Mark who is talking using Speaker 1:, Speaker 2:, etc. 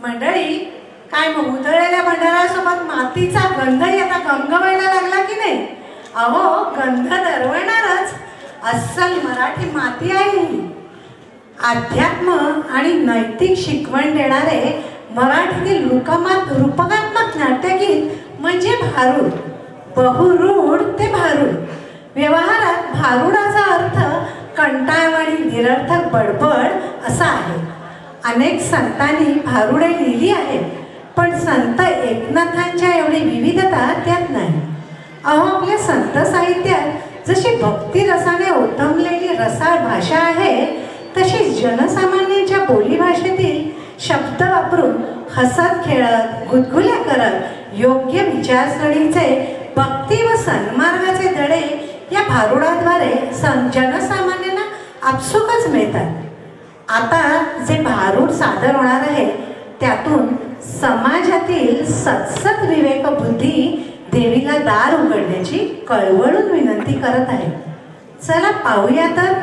Speaker 1: मंडळी, काय मग उधळलेल्या भंडाऱ्यासोबत मातीचा गंधही आता गमगमायला लागला की नाही? अहो, गंध दरवळणारच. अस्सल मराठी माती आहे ही. अध्यात्म आणि नैतिक शिकवण देणारे मराठीतील रूपकात्मक नाट्यगीत म्हणजे भारूड. बहुरूढ ते भारूड. व्यवहारात भारुडाचा अर्थ कंटाळवाणी निरर्थक बडबड असा आहे. अनेक संतांनी भारुडे लिहिली आहेत, पण संत एकनाथांच्या एवढी विविधता त्यात नाही. अहो, आपल्या संत साहित्यात जशी भक्तिरसाने ओथंबलेली रसाळ भाषा आहे, तशीच जनसामान्यांच्या बोलीभाषेतील शब्द वापरून हसत खेळत गुदगुल्या करत योग्य विचारसरणीचे भक्ती व सन्मार्गाचे धडे या भारुडाद्वारे जनसामान्यांना आपसुकच मिळतात. आता जे भारूड सादर होणार आहे त्यातून समाजातील सत्सत विवेक बुद्धी देवीला दार उघडण्याची कळवळून विनंती करत आहे. चला पाहूया तर.